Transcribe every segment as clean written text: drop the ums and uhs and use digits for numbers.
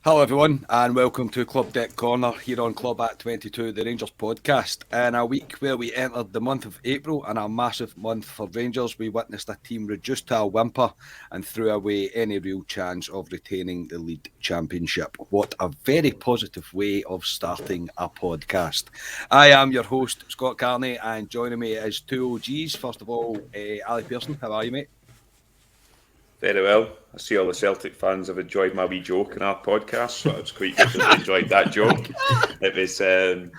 Hello everyone and welcome to Club Deck Corner here on Club at 22, the Rangers podcast. In a week where we entered the month of April and a massive month for Rangers, we witnessed a team reduced to a whimper and threw away any real chance of retaining the league championship. What a very positive way of starting a podcast. I am your host, Scott Carney, and joining me is two OGs. First of all, Ali Pearson, how are you, mate? Very well. I see all the Celtic fans have enjoyed my wee joke in our podcast, so I was quite good that they enjoyed that joke. It was to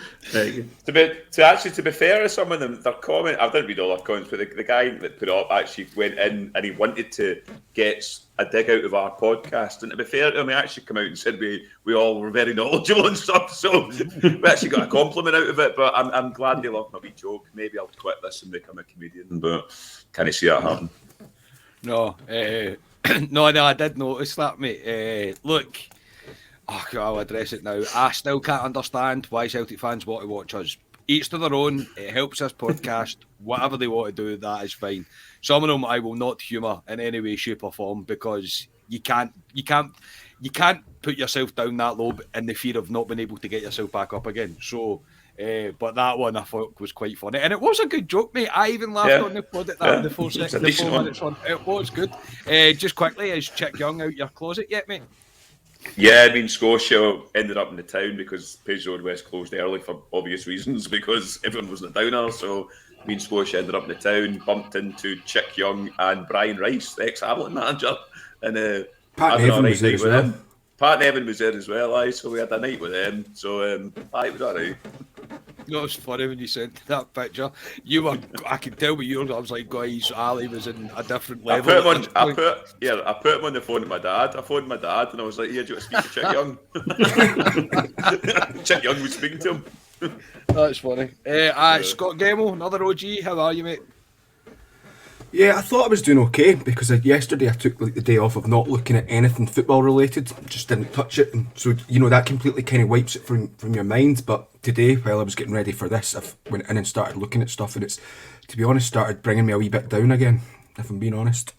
be fair to some of them, their comment. I didn't read all their comments, but the guy that put it up actually went in and he wanted to get a dig out of our podcast. And to be fair to him, he actually came out and said we all were very knowledgeable and stuff. So we actually got a compliment out of it. But I'm glad they loved my wee joke. Maybe I'll quit this and become a comedian, but can't see that happen. No, no, I did notice that, mate. Look, I'll address it now. I still can't understand why Celtic fans want to watch us. Each to their own. It helps this podcast. Whatever they want to do, that is fine. Some of them I will not humour in any way, shape, or form because you can't put yourself down that low in the fear of not being able to get yourself back up again. So. But that one I thought was quite funny, and it was a good joke, mate. I even laughed on the pod at that. The 4 minutes on. It was good. Just quickly, is Chick Young out your closet yet, mate? Yeah, I mean Scotia ended up in the town because Page Road West closed early for obvious reasons because everyone was in the downer. So me and Scotia ended up in the town, bumped into Chick Young and Brian Rice, the ex-Hamilton manager, and Pat Nevin was there as well. Pat Nevin was there as well, so we had a night with them. So it was all right. You know, it was funny when you sent that picture. I could tell with yours, I was like, guys, Ali was in a different level. I put him on the phone to my dad. I phoned my dad and I was like, yeah, do you want to speak to Chick Young? Chick Young was speaking to him. That's funny. Scott Gemmell, another OG, how are you, mate? Yeah, I thought I was doing okay because yesterday I took the day off of not looking at anything football related, just didn't touch it, and so that completely kind of wipes it from your mind. But today, while I was getting ready for this, I went in and started looking at stuff, and it's, to be honest, started bringing me a wee bit down again, if I'm being honest.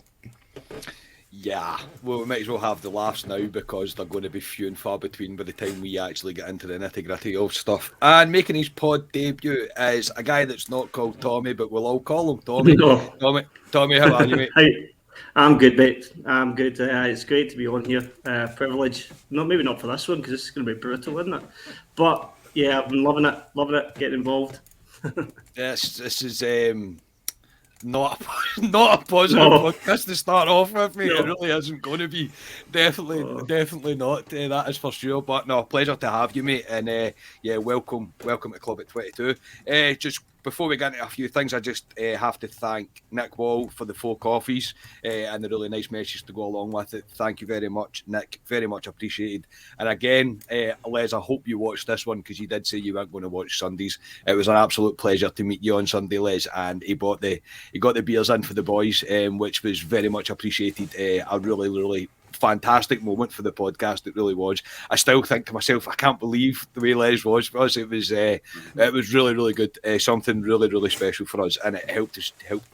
Yeah, well, we might as well have the laughs now because they're going to be few and far between by the time we actually get into the nitty-gritty of stuff. And making his pod debut is a guy that's not called Tommy, but we'll all call him Tommy. No. Tommy, how are you, mate? I'm good, mate. I'm good. It's great to be on here. Privilege. Maybe not for this one because this is going to be brutal, isn't it? But yeah, I've been loving it, getting involved. Yes, this is... Not a positive podcast to start off with, mate. No. It really isn't going to be. Definitely not. That is for sure. But no, pleasure to have you, mate. And welcome to Club at 22. Just before we get into a few things, I just have to thank Nick Wall for the 4 coffees and the really nice message to go along with it. Thank you very much, Nick. Very much appreciated. And again, Les, I hope you watched this one because you did say you weren't going to watch Sundays. It was an absolute pleasure to meet you on Sunday, Les, and he got the beers in for the boys, which was very much appreciated. A really, really fantastic moment for the podcast. It really was. I still think to myself, I can't believe the way Les was for us. It was really, really good. Something really, really special for us, and it helped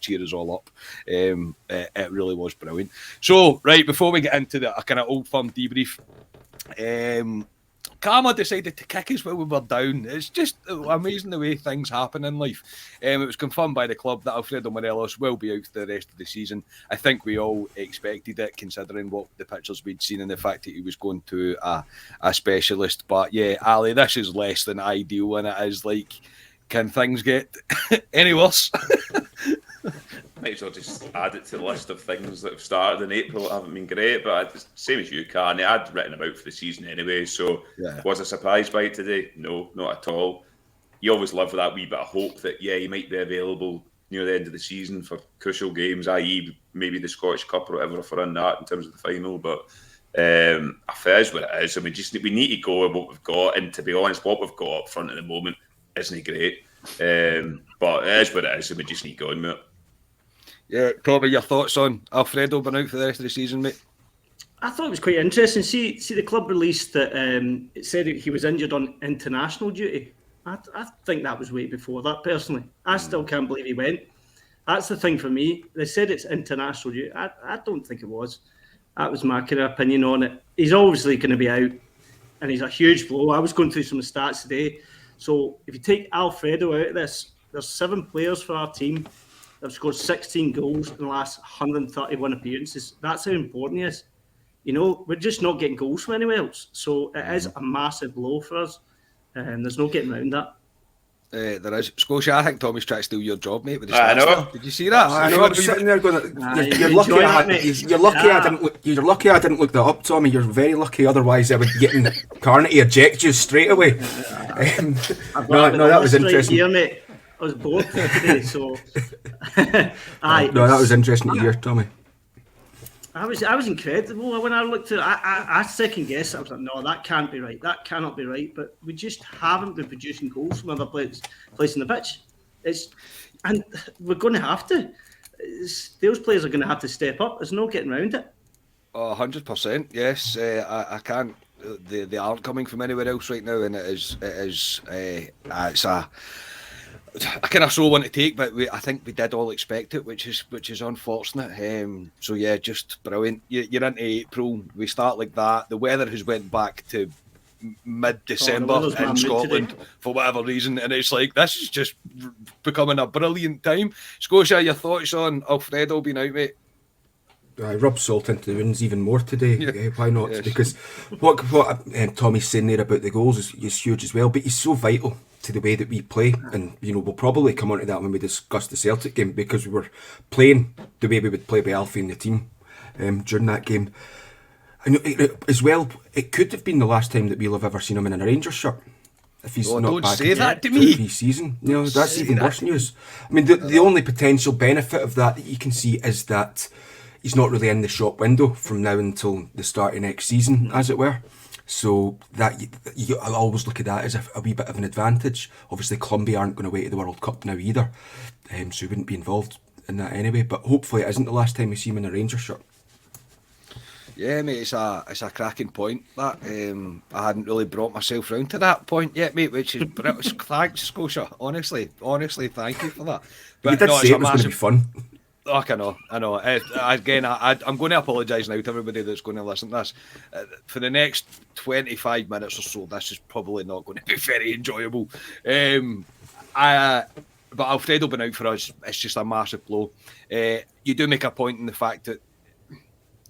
cheer us all up. It really was brilliant. So, right before we get into a kind of old firm debrief, Karma decided to kick us while we were down. It's just amazing the way things happen in life. It was confirmed by the club that Alfredo Morelos will be out for the rest of the season. I think we all expected it, considering what the pictures we'd seen and the fact that he was going to a specialist. But yeah, Ali, this is less than ideal, and it is like, can things get any worse? Might as well just add it to the list of things that have started in April that haven't been great, but same as you, Carney. I'd written him out for the season anyway, so Was I surprised by it today? No, not at all. You always live with that wee bit of hope that, he might be available near the end of the season for crucial games, i.e. maybe the Scottish Cup or whatever if we're in that in terms of the final, but it is what it is. I mean, we need to go with what we've got, and to be honest, what we've got up front at the moment isn't great, but it is what it is, and we just need to go on with it. Yeah, Tommy, your thoughts on Alfredo being out for the rest of the season, mate? I thought it was quite interesting. See, the club released that it said he was injured on international duty. I think that was way before that, personally. I still can't believe he went. That's the thing for me. They said it's international duty. I don't think it was. That was my kind of opinion on it. He's obviously going to be out. and he's a huge blow. I was going through some stats today. So if you take Alfredo out of this, there's 7 players for our team that have scored 16 goals in the last 131 appearances. That's how important he is. You know, we're just not getting goals from anywhere else. So it is a massive blow for us, and there's no getting around that. There is. Scotia, I think Tommy's trying to steal your job, mate, with the I stats. know. Did you see that? I know. I was sitting there going, "You're lucky. You're lucky I didn't look that up, Tommy. You're very lucky. Otherwise, I would get in Carney to eject you straight away." No, that was interesting. Here, mate. I was bored today, so. That was interesting to hear, Tommy. I was incredible when I looked at it. I second guessed. I was like, no, that can't be right. That cannot be right. But we just haven't been producing goals from other players in the pitch. And we're going to have to. Those players are going to have to step up. There's no getting around it. 100%. Yes, I can't. They aren't coming from anywhere else right now, and it's a kind of slow one to take, but I think we did all expect it, which is unfortunate. So yeah, just brilliant. You're into April. We start like that. The weather has went back to mid-December in Scotland for whatever reason, and it's like this is just becoming a brilliant time. Scotia, your thoughts on Alfredo being out, mate? I rub salt into the wounds even more today. Yeah. Why not? Yes. Because what Tommy's saying there about the goals is huge as well. But he's so vital to the way that we play, and you know we'll probably come on to that when we discuss the Celtic game, because we were playing the way we would play with Alfie in the team during that game. And as well, it could have been the last time that we'll have ever seen him in a Rangers shirt. If he's not don't back say that to me. Pre-season, you know, that's even worse news. I mean, the only potential benefit of that you can see is that he's not really in the shop window from now until the start of next season, as it were. So that I'll always look at that as a wee bit of an advantage. Obviously, Colombia aren't going to wait to the World Cup now either, so he wouldn't be involved in that anyway. But hopefully, it isn't the last time we see him in a Rangers shirt. Yeah, mate, it's a cracking point. That I hadn't really brought myself round to that point yet, mate. Which is thanks, Scotia. Honestly, thank you for that. But you did say it was going to be fun. Oh, I know. Again, I'm going to apologise now to everybody that's going to listen to this. For the next 25 minutes or so, this is probably not going to be very enjoyable. But Alfredo being out for us, it's just a massive blow. You do make a point in the fact that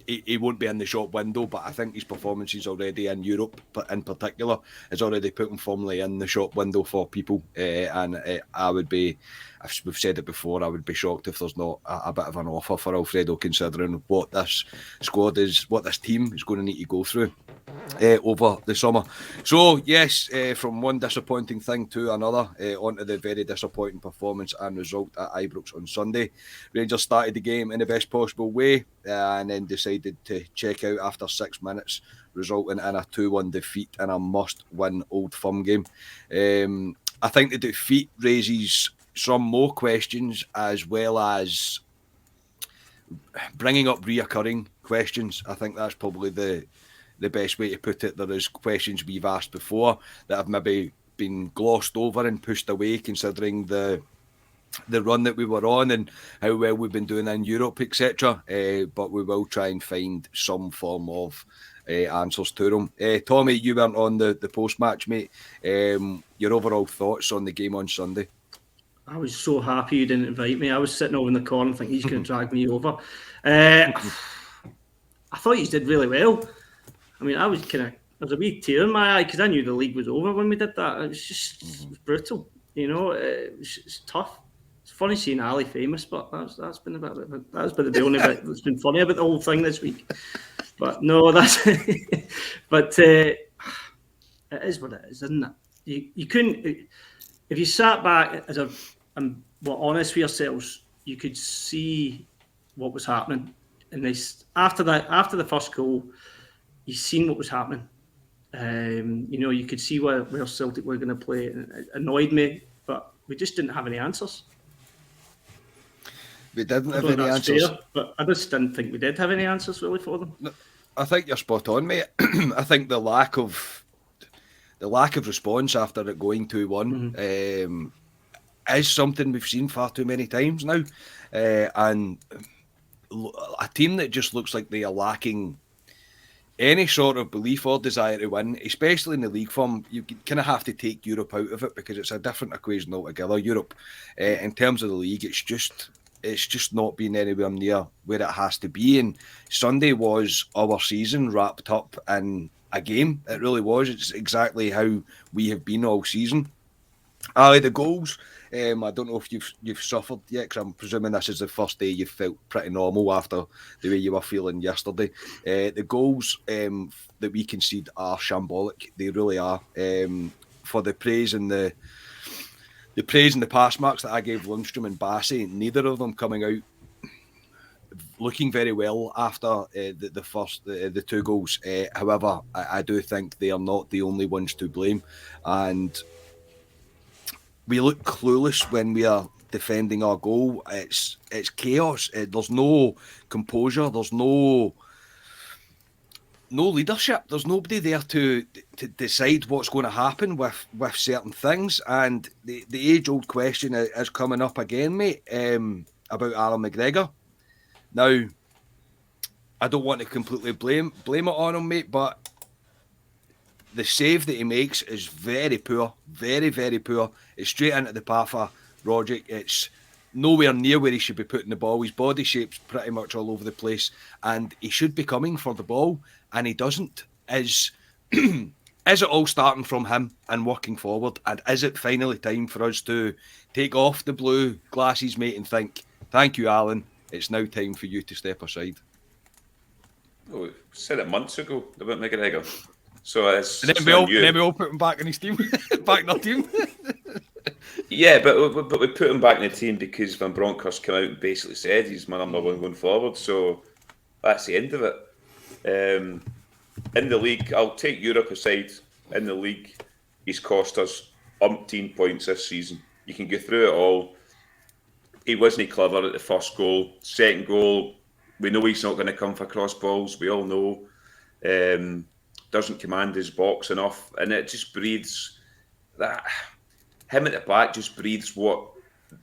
he won't be in the shop window, but I think his performances already in Europe, in particular, has already put him firmly in the shop window for people. And I would be, as we've said it before, I would be shocked if there's not a bit of an offer for Alfredo, considering what this squad is, what this team is going to need to go through over the summer. So yes, from one disappointing thing to another, onto the very disappointing performance and result at Ibrox on Sunday. Rangers started the game in the best possible way and then decided to check out after 6 minutes, resulting in a 2-1 defeat in a must-win Old Firm game. I think the defeat raises some more questions, as well as bringing up reoccurring questions. I think that's probably the best way to put it. There is questions we've asked before that have maybe been glossed over and pushed away, considering the run that we were on and how well we've been doing in Europe, etc. But we will try and find some form of answers to them. Tommy, you weren't on the post-match, mate. Your overall thoughts on the game on Sunday? I was so happy you didn't invite me. I was sitting over in the corner thinking he's going to drag me over. I thought you did really well. I mean, there was a wee tear in my eye because I knew the league was over when we did that. It was brutal, you know. It's tough. It's funny seeing Ali famous, but that's been the only bit that's been funny about the whole thing this week. But no, but it is what it is, isn't it? You couldn't, if you sat back and were honest with yourselves, you could see what was happening. And after the first goal, you seen what was happening. You know, you could see where Celtic were going to play. It annoyed me, but we just didn't have any answers. We didn't have any answers. Fair, but I just didn't think we did have any answers really for them. No, I think you're spot on, mate. I think the lack of response after it going 2-1 is something we've seen far too many times now, and a team that just looks like they are lacking any sort of belief or desire to win, especially in the league form, you kind of have to take Europe out of it because it's a different equation altogether. Europe, in terms of the league, it's just not been anywhere near where it has to be. And Sunday was our season wrapped up in a game. It really was. It's exactly how we have been all season. The goals. I don't know if you've suffered yet, because I'm presuming this is the first day you've felt pretty normal after the way you were feeling yesterday. The goals that we concede are shambolic. They really are. For the praise and the pass marks that I gave Lundstrom and Bassey, neither of them coming out looking very well after the two goals. However, I do think they are not the only ones to blame, and we look clueless when we are defending our goal. It's chaos. There's no composure. There's no leadership. There's nobody there to decide what's going to happen with certain things. And the age-old question is coming up again, mate, about Alan McGregor. Now, I don't want to completely blame it on him, mate, but the save that he makes is very poor, very, very poor. It's straight into the path of Rogic. It's nowhere near where he should be putting the ball. His body shape's pretty much all over the place, and he should be coming for the ball, and he doesn't. Is it all starting from him and working forward? And is it finally time for us to take off the blue glasses, mate, and think, thank you, Alan, it's now time for you to step aside? Oh, we said it months ago about McGregor. So it's and then we all put him back in his team, back in our team. Yeah, but we put him back in the team because Van Bronckhorst came out and basically said he's my number one going forward. So that's the end of it. In the league, I'll take Europe aside. In the league, he's cost us umpteen points this season. You can go through it all. He wasn't clever at the first goal. Second goal, we know he's not going to come for cross balls. We all know. Doesn't command his box enough, and it just breathes that him at the back just breathes what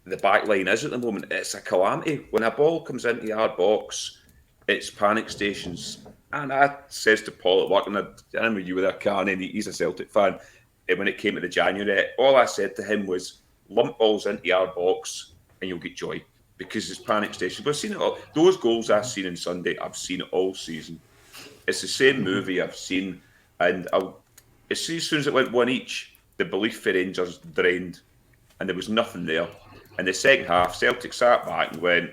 the back line is at the moment. It's a calamity. When a ball comes into our box, it's panic stations. And I says to Paul at work, and I know you were there, Karen, and he's a Celtic fan, and when it came to the January, all I said to him was, lump balls into our box and you'll get joy, because it's panic stations. We've seen it all. Those goals I've seen on Sunday, I've seen it all season. It's the same movie I've seen, and as soon as it went one each, the belief for Rangers drained, and there was nothing there. In the second half, Celtic sat back and went,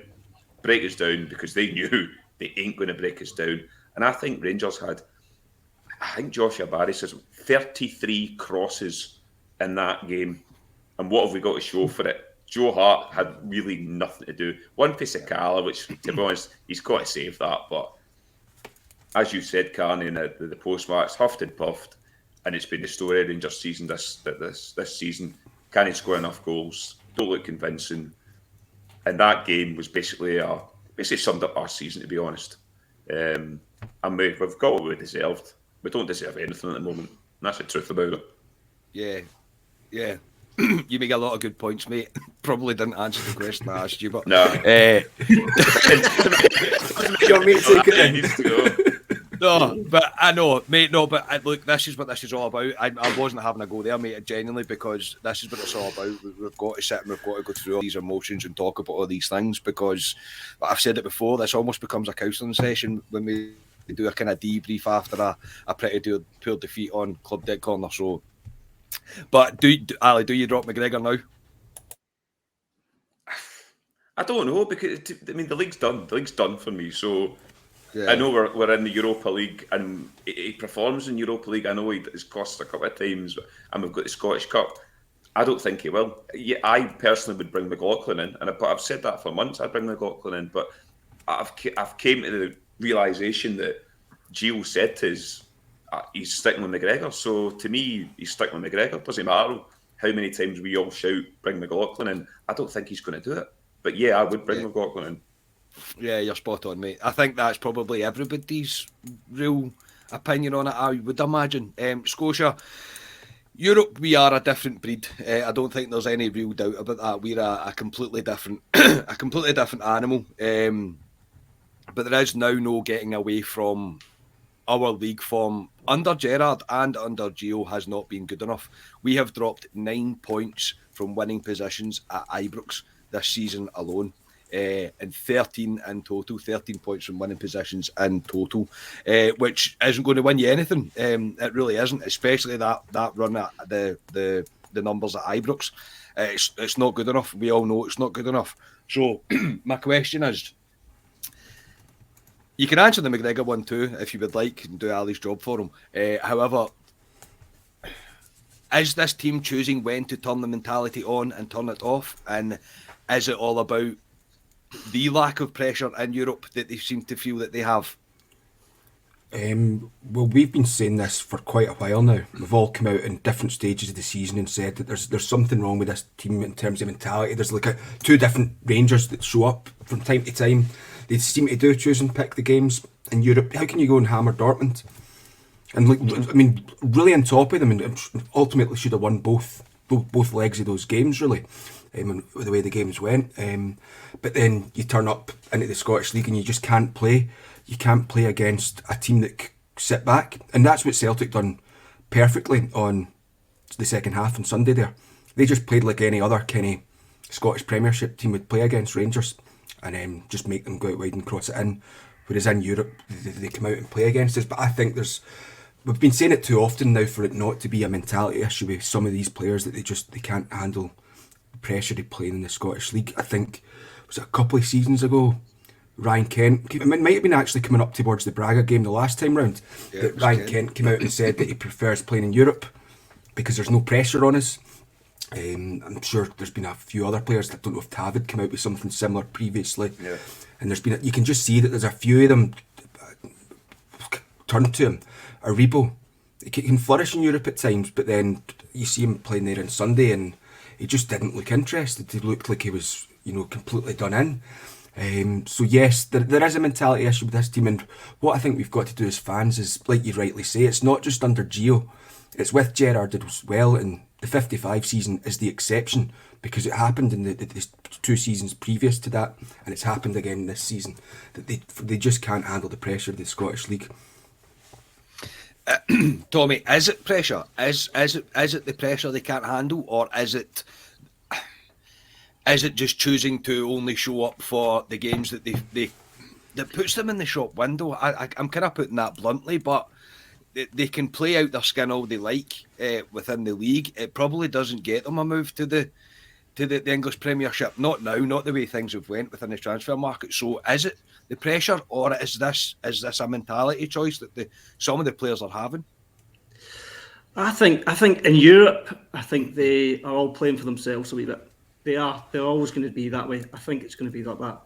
break us down, because they knew they ain't going to break us down. And I think Rangers had, Joshua Barry says, 33 crosses in that game. And what have we got to show for it? Joe Hart had really nothing to do. One for Sakala, which, to be honest, he's got to save that, but as you said, Carney, in the post-match, huffed and puffed, and it's been the story of Rangers season this season. Can he score enough goals? Don't look convincing. And that game was basically summed up our season, to be honest. And we've got what we deserved. We don't deserve anything at the moment. And that's the truth about it. Yeah. You make a lot of good points, mate. Probably didn't answer the question I asked you, but no. Your mate take it. No, but I know, mate. No, but look, this is what this is all about. I wasn't having a go there, mate, genuinely, because this is what it's all about. We've got to sit and we've got to go through all these emotions and talk about all these things, because I've said it before, this almost becomes a counselling session when we do a kind of debrief after a pretty poor defeat on Club Dead Corner. So, but Ali, do you drop McGregor now? I don't know, because I mean the league's done. The league's done for me. So yeah. I know we're in the Europa League, and he performs in Europa League. I know he's cost a couple of times, and we've got the Scottish Cup. I don't think he will. Yeah, I personally would bring McLaughlin in, and I've said that for months. I'd bring McLaughlin in, but I've came to the realisation that Gio said to us, he's sticking with McGregor. So to me, he's sticking with McGregor. Doesn't matter how many times we all shout, bring McLaughlin in. I don't think he's going to do it. But yeah, I would bring McLaughlin in. Yeah, you're spot on, mate. I think that's probably everybody's real opinion on it, I would imagine. Scotia, Europe, we are a different breed. I don't think there's any real doubt about that. We're a completely different, a completely different animal. But there is now no getting away from our league form under Gerrard and under Gio has not been good enough. We have dropped 9 points from winning positions at Ibrox this season alone. And 13 in total, 13 points from winning positions in total, which isn't going to win you anything. It really isn't, especially that run at the numbers at Ibrox. It's not good enough. We all know it's not good enough. So my question is, you can answer the McGregor one too if you would like and do Ali's job for him. However, is this team choosing when to turn the mentality on and turn it off? And is it all about the lack of pressure in Europe that they seem to feel that they have? Well, we've been saying this for quite a while now. We've all come out in different stages of the season and said that there's something wrong with this team in terms of mentality. There's like two different Rangers that show up from time to time. They seem to choose and pick the games in Europe. How can you go and hammer Dortmund? And really on top of them, and ultimately should have won both legs of those games, really, the way the games went. But then you turn up into the Scottish League and you just can't play. You can't play against a team that sit back, and that's what Celtic done perfectly on the second half on Sunday. There, they just played like any other kind of Scottish Premiership team would play against Rangers, and just make them go out wide and cross it in. Whereas in Europe, they come out and play against us. But I think we've been saying it too often now for it not to be a mentality issue with some of these players, that they can't handle the pressure of playing in the Scottish League. I think, was it a couple of seasons ago, Ryan Kent, it might have been actually coming up towards the Braga game the last time round, that Ryan Kent came out and said that he prefers playing in Europe because there's no pressure on us. I'm sure there's been a few other players, I don't know if Tav had come out with something similar previously, and there's been you can just see that there's a few of them turn to him. Aribo, he can flourish in Europe at times, but then you see him playing there on Sunday and he just didn't look interested. He looked like he was, completely done in. So yes, there is a mentality issue with this team, and what I think we've got to do as fans is, like you rightly say, it's not just under Gio, it's with Gerrard as well, and the 55 season is the exception because it happened in the 2 seasons previous to that, and it's happened again this season, that they just can't handle the pressure of the Scottish League. Tommy, is it pressure? Is it the pressure they can't handle, or is it just choosing to only show up for the games that that puts them in the shop window? I'm kind of putting that bluntly, but they can play out their skin all they like within the league. It probably doesn't get them a move to the English Premiership. Not now, not the way things have went within the transfer market. So is it the pressure, or is this a mentality choice that some of the players are having? I think in Europe, I think they are all playing for themselves a wee bit. They're always going to be that way. I think it's going to be like that.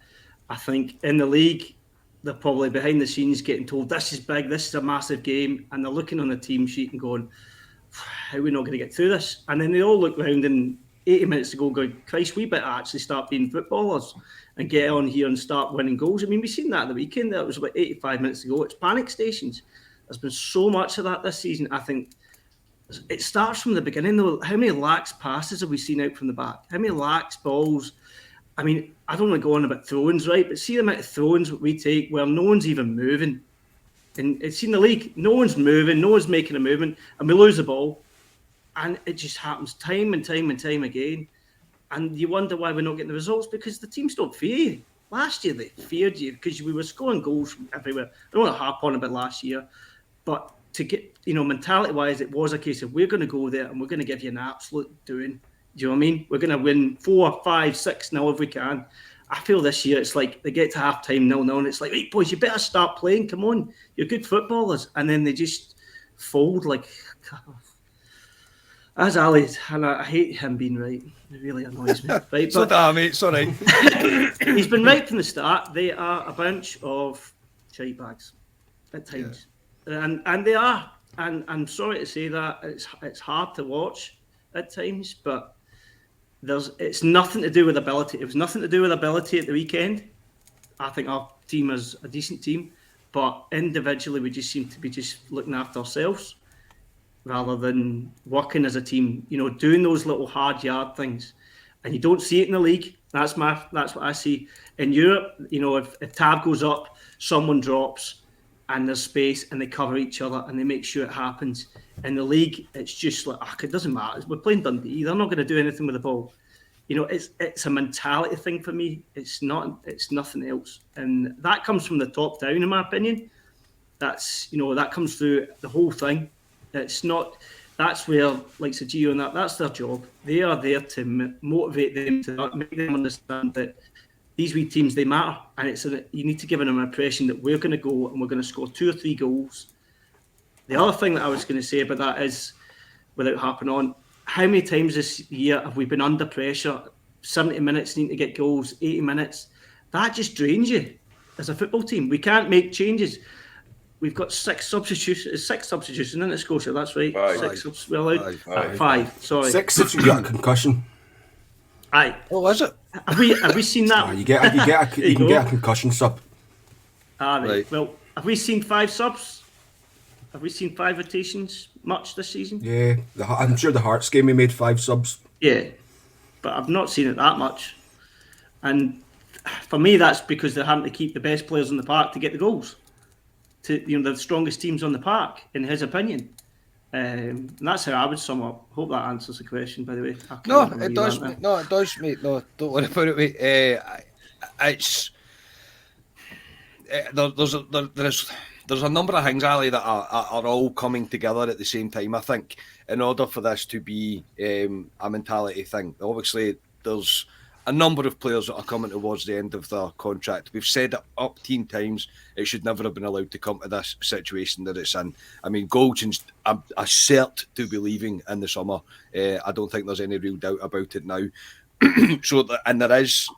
I think in the league, they're probably behind the scenes getting told this is big, this is a massive game, and they're looking on the team sheet and going, how are we not going to get through this? And then they all look round and 80 minutes ago going, Christ, we better actually start being footballers and get on here and start winning goals. I mean, we've seen that at the weekend. That was about 85 minutes ago. It's panic stations. There's been so much of that this season. I think it starts from the beginning, though. How many lax passes have we seen out from the back? How many lax balls? I mean, I don't want to go on about throw-ins, right? But see the amount of throw-ins that we take where no one's even moving. And it's in the league, no one's moving, no one's making a movement, and we lose the ball. And it just happens time and time and time again. And you wonder why we're not getting the results, because the teams don't fear you. Last year, they feared you because we were scoring goals from everywhere. I don't want to harp on about last year, but to get, mentality-wise, it was a case of we're going to go there and we're going to give you an absolute doing. Do you know what I mean? We're going to win 4, 5, 6-0 if we can. I feel this year it's like they get to half-time 0-0 and it's like, hey, boys, you better start playing. Come on, you're good footballers. And then they just fold like... As Ali, and I hate him being right. It really annoys me. Right? So damn it, sorry. He's been right from the start. They are a bunch of shite bags at times. Yeah. And they are. And I'm sorry to say that. It's hard to watch at times, but it's nothing to do with ability. It was nothing to do with ability at the weekend. I think our team is a decent team, but individually we just seem to be just looking after ourselves rather than working as a team, doing those little hard yard things. And you don't see it in the league. That's what I see. In Europe, if Tab goes up, someone drops, and there's space, and they cover each other, and they make sure it happens. In the league, it's just like, it doesn't matter. We're playing Dundee. They're not going to do anything with the ball. You know, it's a mentality thing for me. It's nothing else, and that comes from the top down, in my opinion. That's, you know, that comes through the whole thing. It's not. That's where, like Gio and that's their job. They are there to motivate them, to make them understand that these wee teams, they matter, and you need to give them an impression that we're going to go and we're going to score 2 or 3 goals. The other thing that I was going to say about that is, without harping on, how many times this year have we been under pressure? 70 minutes, need to get goals, 80 minutes. That just drains you as a football team. We can't make changes. We've got 6 substitutions. 6 substitutions, isn't it, Scotia? That's right. 5. 6. We're allowed 5. Sorry. 6 if you got a concussion. Aye. Oh, is it? Have we seen that? You can get a concussion sub. Right. Well, have we seen 5 subs? Have we seen 5 rotations much this season? Yeah, I'm sure the Hearts game we made 5 subs. Yeah, but I've not seen it that much. And for me, that's because they're having to keep the best players in the park to get the goals. To, you know, the strongest teams on the park, in his opinion. And that's how I would sum up. Hope that answers the question, by the way. No, it does, mate. No, it does, mate. No, don't worry about it, mate. It's there's a number of things, Ali, that are all coming together at the same time. I think in order for this to be a mentality thing, obviously there's a number of players that are coming towards the end of their contract. We've said it up 10 times. It should never have been allowed to come to this situation that it's in. I mean, Goldschon's a cert to be leaving in the summer. I don't think there's any real doubt about it now. And there is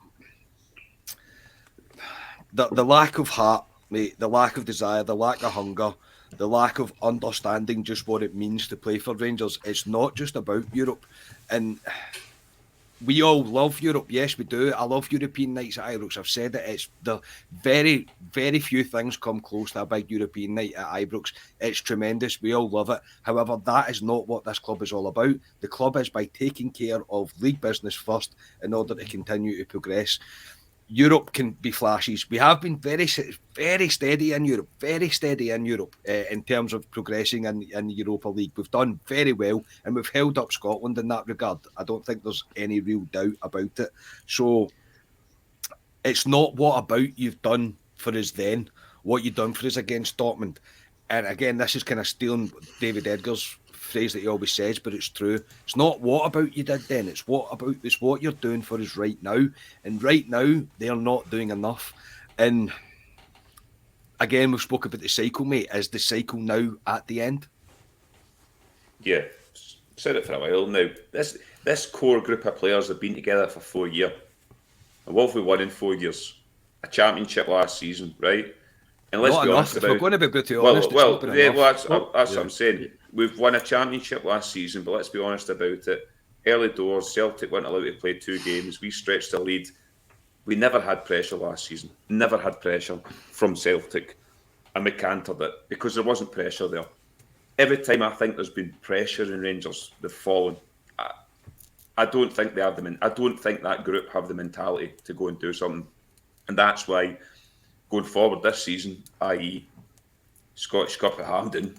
the lack of heart, mate, the lack of desire, the lack of hunger, the lack of understanding just what it means to play for Rangers. It's not just about Europe. And we all love Europe. Yes, we do. I love European nights at Ibrox. I've said it. It's the very, very few things come close to a big European night at Ibrox. It's tremendous. We all love it. However, that is not what this club is all about. The club is by taking care of league business first in order to continue to progress. Europe can be flashes. We have been very steady in Europe, in terms of progressing in the Europa League. We've done very well, and we've held up Scotland in that regard. I don't think there's any real doubt about it. So it's not what about you've done for us then, what you've done for us against Dortmund. And again, this is kind of stealing David Edgar's phrase that he always says, but it's true. It's not what about you did then, it's what you're doing for us right now. And right now they're not doing enough. And again, we've spoken about the cycle, mate. Is the cycle now at the end? Yeah, said it for a while now. This core group of players have been together for 4 years. And what have we won in 4 years? A championship last season, right? And let's be honest about it. We're going to be brutally honest. That's what I'm saying. We've won a championship last season, but let's be honest about it. Early doors, Celtic weren't allowed to play 2 games. We stretched the lead. We never had pressure last season. Never had pressure from Celtic. And we cantered it because there wasn't pressure there. Every time I think there's been pressure in Rangers, they've fallen. I don't think they have I don't think that group have the mentality to go and do something. And that's why going forward this season, i.e. Scottish Cup at Hampden,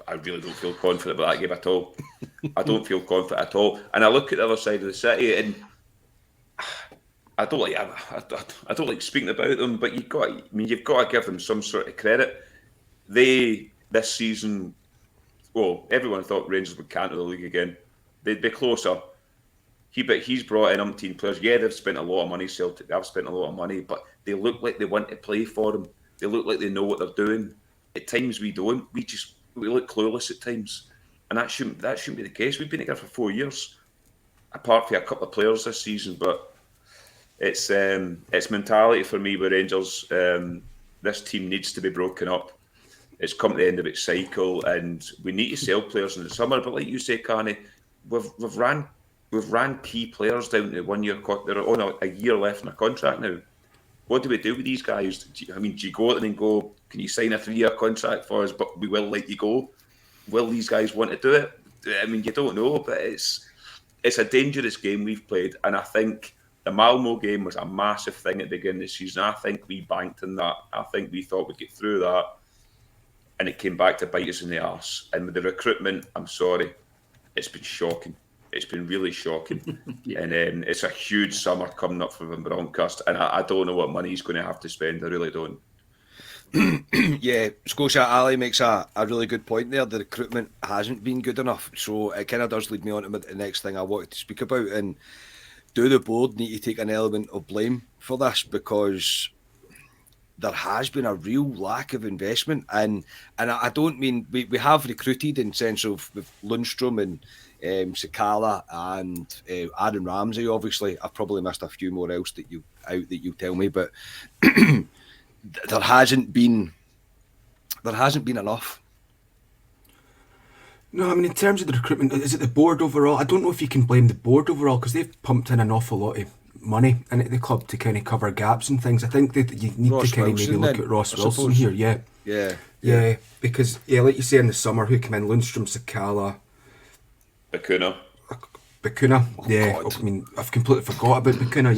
I really don't feel confident about that game at all. I don't feel confident at all. And I look at the other side of the city, and I don't like speaking about them, but you've got to give them some sort of credit. This season, well, everyone thought Rangers would canter the league again. They'd be closer. He's brought in umpteen players. Yeah, they've spent a lot of money, Celtic. They've spent a lot of money, but they look like they want to play for them. They look like they know what they're doing. At times we don't. We look clueless at times, and that shouldn't be the case. We've been together for 4 years, apart from a couple of players this season. But it's mentality for me with Rangers. This team needs to be broken up. It's come to the end of its cycle, and we need to sell players in the summer. But like you say, Carney, we've ran key players down to 1 year. They're on a year left in a contract now. What do we do with these guys? Do you go at them and go, can you sign a 3-year contract for us, but we will let you go? Will these guys want to do it? I mean, you don't know, but it's a dangerous game we've played. And I think the Malmo game was a massive thing at the beginning of the season. I think we banked on that. I think we thought we'd get through that. and it came back to bite us in the arse. And with the recruitment, I'm sorry, it's been shocking. It's been really shocking. And it's a huge summer coming up for the Broncos, and I don't know what money he's going to have to spend. I really don't. Yeah, Scotia Ali makes a really good point there. The recruitment hasn't been good enough, so it kind of does lead me on to the next thing I wanted to speak about. And do the board need to take an element of blame for this, because there has been a real lack of investment, and I don't mean we have recruited in sense of with Lundstrom and Sakala and Aaron Ramsey. Obviously, I've probably missed a few more else that you tell me, but there hasn't been enough. No, I mean, in terms of the recruitment, is it the board overall? I don't know if you can blame the board overall, because they've pumped in an awful lot of money into the club to kind of cover gaps and things. I think that you need Ross to kind of maybe Wilson look then, at Ross I Wilson suppose. here, Yeah. Because like you say in the summer, who came in? Lundstrom, Sakala, Bakuna, God. I mean, I've completely forgot about Bakuna.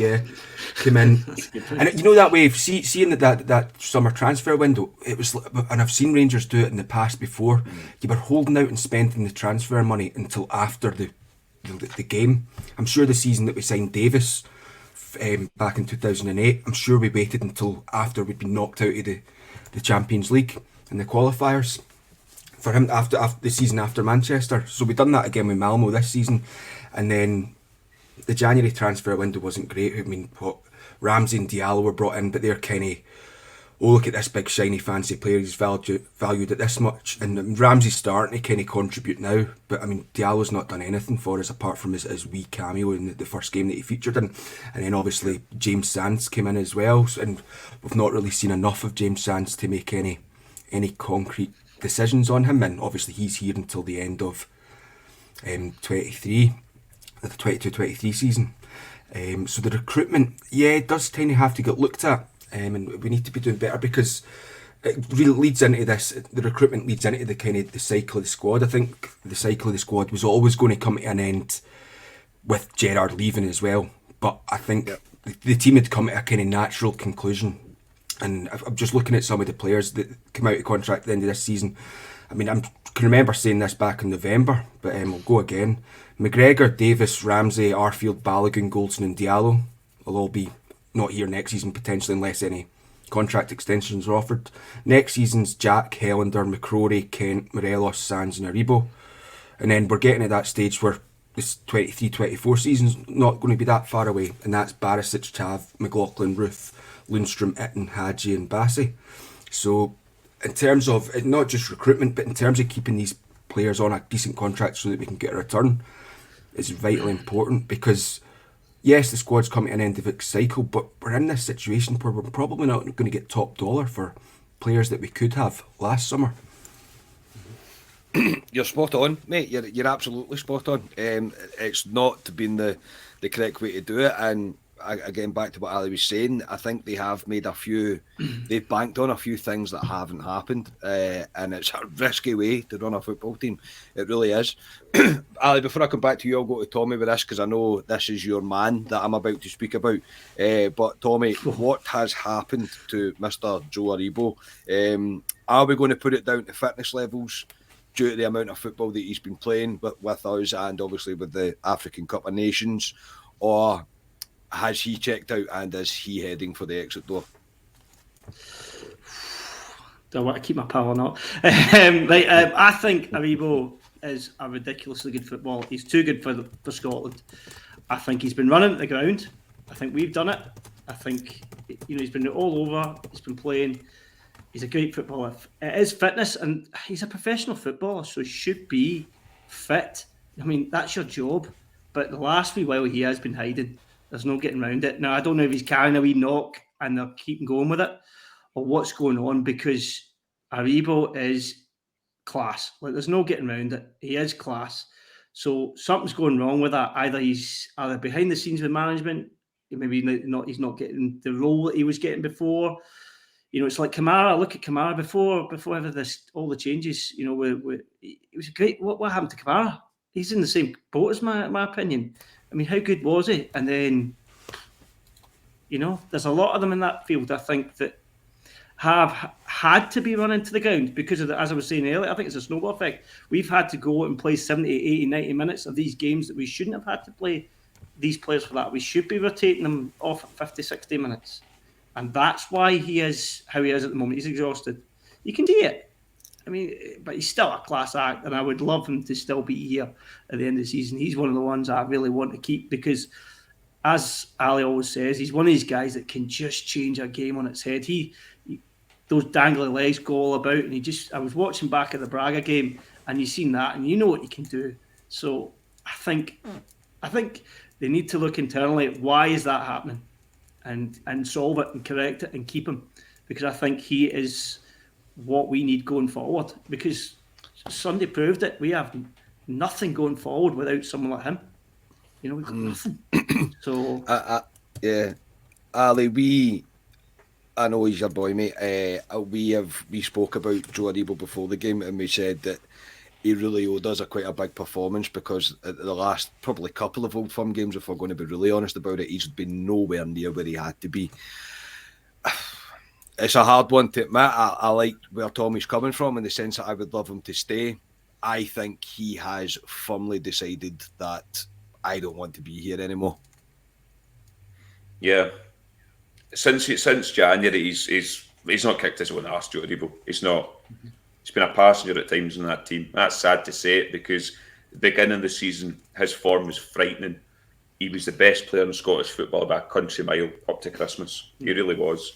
Came in, and you know that way. Seeing that summer transfer window, it was, and I've seen Rangers do it in the past before. You were holding out and spending the transfer money until after the game. I'm sure the season that we signed Davis back in 2008, I'm sure we waited until after we'd been knocked out of the Champions League in the qualifiers for him after the season after Manchester. So we've done that again with Malmo this season. And then the January transfer window wasn't great. I mean, Ramsey and Diallo were brought in, but they're kind of, look at this big shiny fancy player, he's valued at this much. And Ramsey's starting to kind of contribute now, but I mean, Diallo's not done anything for us apart from his wee cameo in the first game that he featured in. And then obviously James Sands came in as well, and we've not really seen enough of James Sands to make any concrete decisions on him. And obviously he's here until the end of 23. The 22-23 season. So the recruitment, it does kind of have to get looked at, and we need to be doing better, because it really leads into this. The recruitment leads into the kind of the cycle of the squad. I think the cycle of the squad was always going to come to an end with Gerrard leaving as well. But I think the team had come to a kind of natural conclusion. And I'm just looking at some of the players that come out of contract at the end of this season. I mean, I can remember saying this back in November, but we'll go again. McGregor, Davis, Ramsey, Arfield, Balogun, Goldson and Diallo will all be not here next season, potentially, unless any contract extensions are offered. Next season's Jack, Helander, McCrory, Kent, Morelos, Sands and Aribo. And then we're getting at that stage where this 23-24 season's not going to be that far away, and that's Barisic, Tav, McLaughlin, Ruth, Lundstrom, Itten, Hadji and Bassi. So in terms of not just recruitment, but in terms of keeping these players on a decent contract so that we can get a return, is vitally important, because yes, the squad's come to an end of its cycle, but we're in this situation where we're probably not going to get top dollar for players that we could have last summer. You're spot on, mate. You're absolutely spot on. It's not been the correct way to do it, and again, back to what Ali was saying, I think they have made they've banked on a few things that haven't happened, and it's a risky way to run a football team. It really is. Ali, before I come back to you, I'll go to Tommy with this, because I know this is your man that I'm about to speak about. But Tommy, what has happened to Mr. Joe Aribo? Are we going to put it down to fitness levels due to the amount of football that he's been playing with us, and obviously with the African Cup of Nations, or has he checked out and is he heading for the exit door? Do I want to keep my power or not? I think Aribo is a ridiculously good footballer. He's too good for Scotland. I think he's been running at the ground. I think we've done it. I think he's been all over. He's been playing. He's a great footballer. It is fitness, and he's a professional footballer, so he should be fit. I mean, that's your job. But the last wee while he has been hiding. There's no getting around it. Now, I don't know if he's carrying a wee knock and they're keeping going with it, or what's going on, because Aribo is class. Like, there's no getting around it. He is class. So something's going wrong with that. Either he's behind the scenes with management, maybe he's not getting the role that he was getting before. It's like Kamara. Look at Kamara before ever all the changes. It was great. What happened to Kamara? He's in the same boat as my opinion. I mean, how good was he? And then, there's a lot of them in that field, I think, that have had to be run into the ground because of as I was saying earlier, I think it's a snowball effect. We've had to go and play 70, 80, 90 minutes of these games that we shouldn't have had to play these players for that. We should be rotating them off at 50, 60 minutes. And that's why he is how he is at the moment. He's exhausted. You can see it. I mean, but he's still a class act, and I would love him to still be here at the end of the season. He's one of the ones I really want to keep because, as Ali always says, he's one of these guys that can just change a game on its head. He those dangly legs go all about, and I was watching back at the Braga game, and you've seen that, and you know what he can do. So I think they need to look internally at why is that happening, and solve it and correct it and keep him, because I think he is what we need going forward. Because Sunday proved it. We have nothing going forward without someone like him. You know, we've got nothing. So yeah, Ali, I know he's your boy, mate. We spoke about Joe Aribo before the game, and we said that he really owed us quite a big performance, because at the last probably couple of Old Firm games, if we're going to be really honest about it, he's been nowhere near where he had to be. It's a hard one to admit. I like where Tommy's coming from in the sense that I would love him to stay. I think he has firmly decided that I don't want to be here anymore. Yeah. Since January, he's not kicked his own arse, Joe Aribo. He's not. He's been a passenger at times in that team. That's sad to say it, because at the beginning of the season, his form was frightening. He was the best player in Scottish football by a country mile up to Christmas. He really was.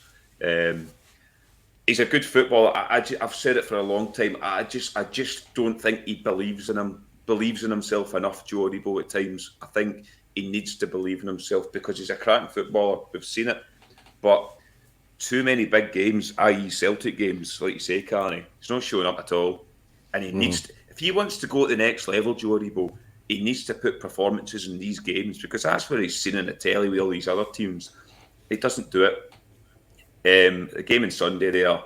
He's a good footballer. I've said it for a long time. I just don't think he believes in himself enough, Joe Aribo, at times. I think he needs to believe in himself, because he's a cracking footballer. We've seen it. But too many big games, i.e. Celtic games, like you say, Carney, he's not showing up at all. And he needs to, if he wants to go to the next level, Joe Aribo, he needs to put performances in these games, because that's where he's seen in the telly with all these other teams. He doesn't do it. The game on Sunday there,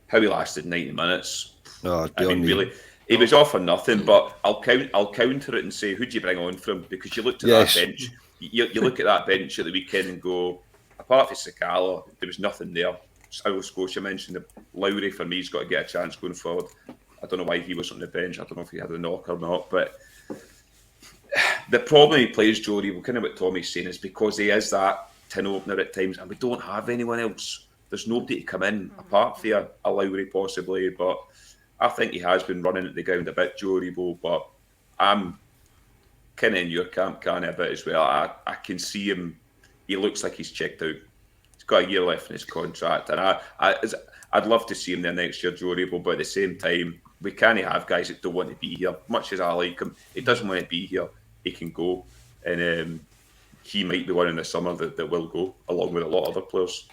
how he lasted 90 minutes. Oh, I mean, really, he was off for nothing. But I'll counter it and say, who'd you bring on for him? Because you looked at that bench. You look at that bench at the weekend and go, apart from Sakala, there was nothing there. How Scotia mentioned that Lowry, for me, has got to get a chance going forward. I don't know why he was on the bench. I don't know if he had a knock or not. But the problem he plays, Jody, kind of what Tommy's saying, is because he is that tin opener at times, and we don't have anyone else. There's nobody to come in apart from a Lowry possibly. But I think he has been running at the ground a bit, Joe Aribo. But I'm kind of in your camp, Canny, a bit as well. I can see him. He looks like he's checked out. He's got a year left in his contract, and I'd love to see him there next year, Joe Aribo. But at the same time, we can't have guys that don't want to be here. Much as I like him, he doesn't want to be here. He can go, and he might be one in the summer that will go, along with a lot of other players.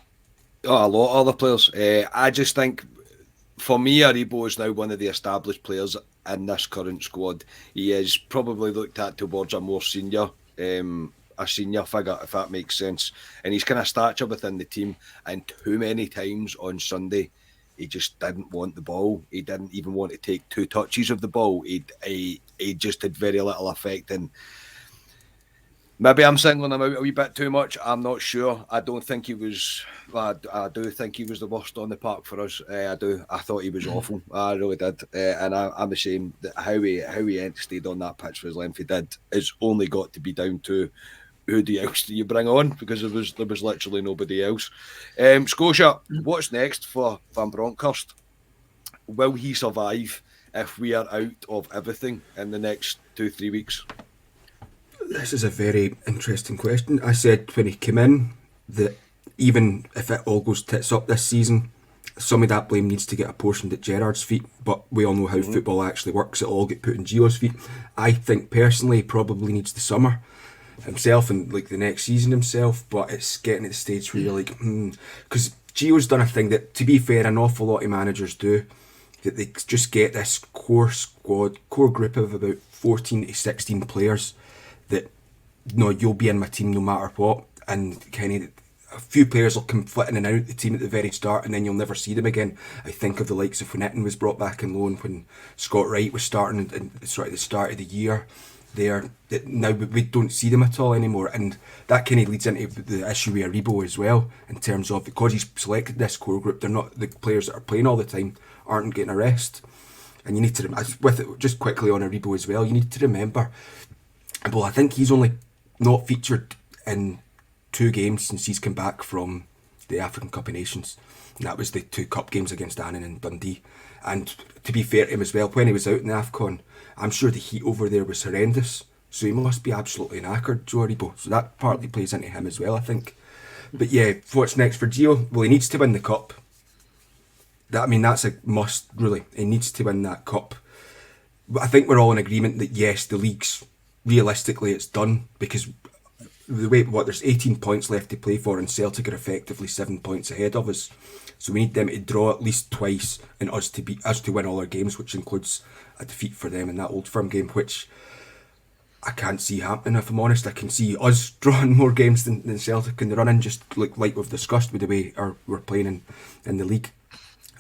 Oh, a lot of other players. I just think, for me, Aribo is now one of the established players in this current squad. He is probably looked at towards a more senior figure, if that makes sense. And he's kind of stature within the team. And too many times on Sunday, he just didn't want the ball. He didn't even want to take 2 touches of the ball. He just had very little effect. And maybe I'm singling him out a wee bit too much. I'm not sure. I don't think he was. I do think he was the worst on the park for us. I do. I thought he was awful. I really did. And I'm ashamed that how he stayed on that pitch for as length he did is only got to be down to who else do you bring on, because there was literally nobody else. Scotia, what's next for Van Bronckhorst? Will he survive if we are out of everything in the next 2-3 weeks? This is a very interesting question. I said when he came in that even if it all goes tits up this season, some of that blame needs to get apportioned at Gerrard's feet, but we all know how football actually works. It'll all get put in Gio's feet. I think personally he probably needs the summer himself and like the next season himself, but it's getting at the stage where you're like, because Gio's done a thing that, to be fair, an awful lot of managers do, that they just get this core group of about 14 to 16 players that, no, you'll be in my team no matter what, and kind of a few players will come flitting in and out the team at the very start, and then you'll never see them again. I think of the likes of when Itten was brought back in loan, when Scott Wright was starting and sort of the start of the year. there that now we don't see them at all anymore, and that kind of leads into the issue with Aribo as well, in terms of because he's selected this core group, they're not the players that are playing all the time aren't getting a rest. And you need to, with it, just quickly on Aribo as well, you need to remember, well, I think he's only not featured in 2 games since he's come back from the African Cup of Nations. And that was the 2 cup games against Annan and Dundee. And to be fair to him as well, when he was out in the AFCON, I'm sure the heat over there was horrendous. So he must be absolutely knackered, Joe Aribo. So that partly plays into him as well, I think. But yeah, what's next for Gio? Well, he needs to win the cup. That's a must, really. He needs to win that cup. But I think we're all in agreement that yes, the league's realistically it's done, because the way there's 18 points left to play for, and Celtic are effectively 7 points ahead of us. So we need them to draw at least twice and us to win all our games, which includes a defeat for them in that Old Firm game, which I can't see happening, if I'm honest. I can see us drawing more games than Celtic in the run-in, just like we've discussed with the way we're playing in the league.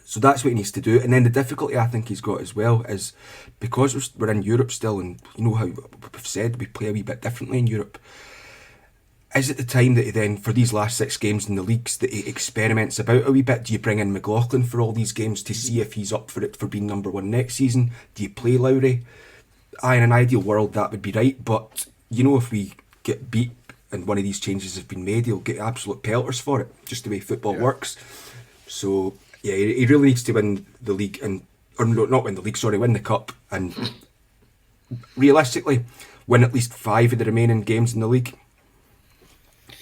So that's what he needs to do. And then the difficulty I think he's got as well is because we're in Europe still, and you know how we've said we play a wee bit differently in Europe. Is it the time that he then, for these last 6 games in the leagues, that he experiments about a wee bit? Do you bring in McLaughlin for all these games to see if he's up for it for being number 1 next season? Do you play Lowry? In an ideal world that would be right, but you know, if we get beat and one of these changes has been made, he'll get absolute pelters for it, just the way football works. So yeah, he really needs to win the league, win the cup, and realistically win at least 5 of the remaining games in the league.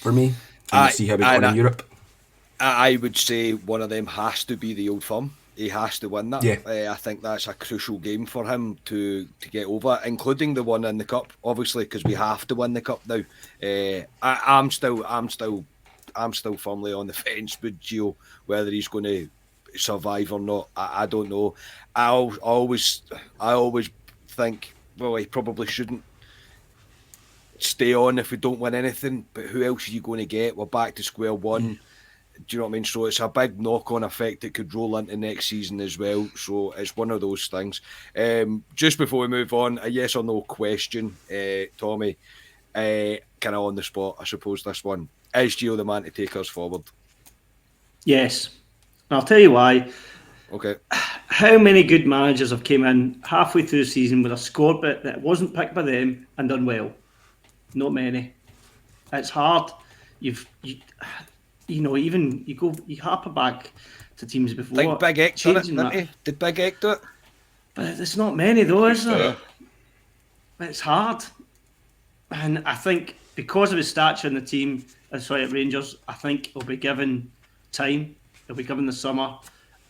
For me, and see how we go in Europe. I would say one of them has to be the Old Firm. He has to win that. Yeah. I think that's a crucial game for him to get over, including the one in the cup, obviously, because we have to win the cup now. I'm still firmly on the fence with Gio, whether he's going to survive or not. I don't know. I always think, well, he probably shouldn't stay on if we don't win anything, but who else are you going to get? We're back to square one. Do you know what I mean? So it's a big knock-on effect that could roll into next season as well. So it's one of those things. Just before we move on, a yes or no question, Tommy, kind of on the spot, I suppose, this one. Is Gio the man to take us forward? Yes. And I'll tell you why. Okay. How many good managers have came in halfway through the season with a score bit that wasn't picked by them and done well? Not many. It's hard. You harper back to teams before. Like Big Ek done it, didn't he? Did Big Ek do it? But there's not many though, is there? It's hard. And I think because of his stature in the team, at Rangers, I think he'll be given time. He'll be given the summer.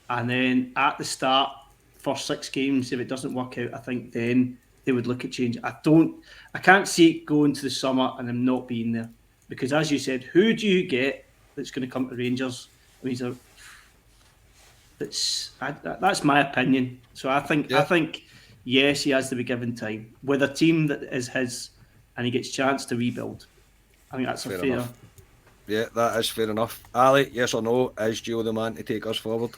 And then at the start, first 6 games, if it doesn't work out, I think then they would look at change. I can't see it going to the summer and him not being there. Because as you said, who do you get that's going to come to Rangers? That's my opinion. So I think yes, he has to be given time with a team that is his, and he gets a chance to rebuild. I think that's fair enough. Yeah, that is fair enough. Ali, yes or no? Is Gio the man to take us forward?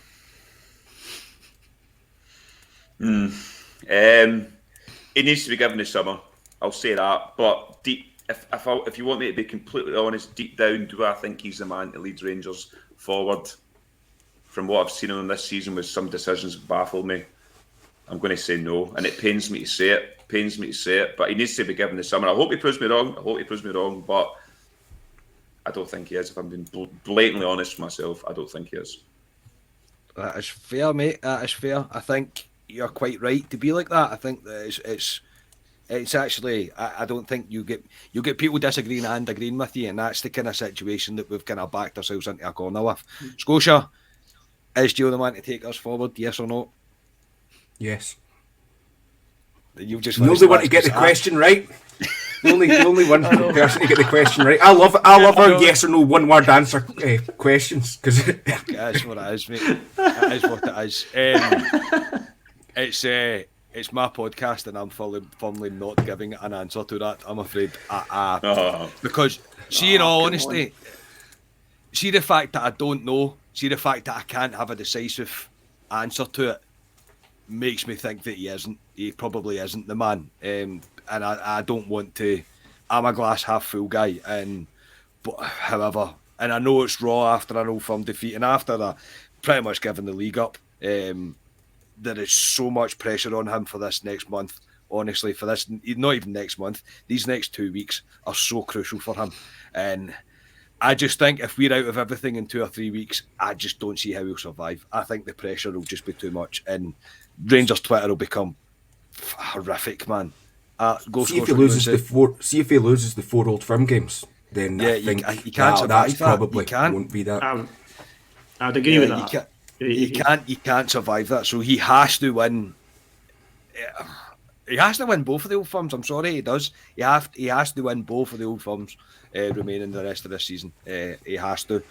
He needs to be given the summer. I'll say that. But deep, if you want me to be completely honest, deep down, do I think he's the man to lead Rangers forward? From what I've seen of him this season, with some decisions that baffle me, I'm going to say no, and it pains me to say it. But he needs to be given the summer. I hope he proves me wrong. But I don't think he is. If I'm being blatantly honest with myself, I don't think he is. That is fair, mate. That is fair. I think you're quite right to be like that. I think that it's actually, I don't think you get people disagreeing and agreeing with you, and that's the kind of situation that we've kind of backed ourselves into a corner with. Scotia, is Gio the man to take us forward? Yes or no? Yes. You just the only one to get the question right. The only one person to get the question right. I love our yes or no one word answer questions, because that's what it is, mate. That is what it is. It's my podcast, and I'm firmly not giving an answer to that, I'm afraid. Because, in all honesty, see the fact that I don't know, see the fact that I can't have a decisive answer to it, makes me think that he probably isn't the man. I don't want to. I'm a glass half full guy, but however, and I know it's raw after an Old Firm defeat and after pretty much giving the league up. There is so much pressure on him for this next month. Honestly, for this, not even next month, these next 2 weeks are so crucial for him. And I just think if we're out of everything in 2 or 3 weeks, I just don't see how we'll survive. I think the pressure will just be too much, and Rangers Twitter will become horrific, man. See if he loses the 4 Old Firm games, then yeah, I think you can't survive that's that. Probably won't be that. I'd agree with that. You can't survive that. So he has to win. He has to win both of the Old Firms. I'm sorry, he does. He has to win both of the Old Firms remaining the rest of this season. He has to.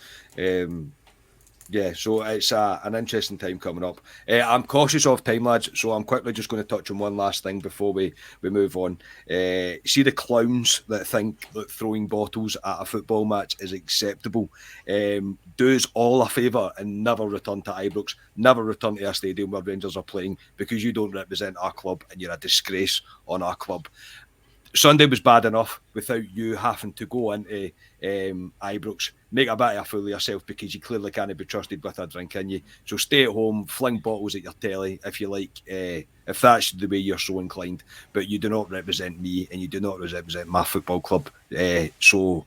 So it's an interesting time coming up. I'm cautious of time, lads, so I'm quickly just going to touch on one last thing before we move on. See the clowns that think that throwing bottles at a football match is acceptable. Do us all a favour and never return to Ibrox, never return to a stadium where Rangers are playing, because you don't represent our club and you're a disgrace on our club. Sunday was bad enough without you having to go into Ibrox, make a bit of a fool of yourself because you clearly can't be trusted with a drink, can you? So stay at home, fling bottles at your telly if you like, if that's the way you're so inclined. But you do not represent me and you do not represent my football club. So,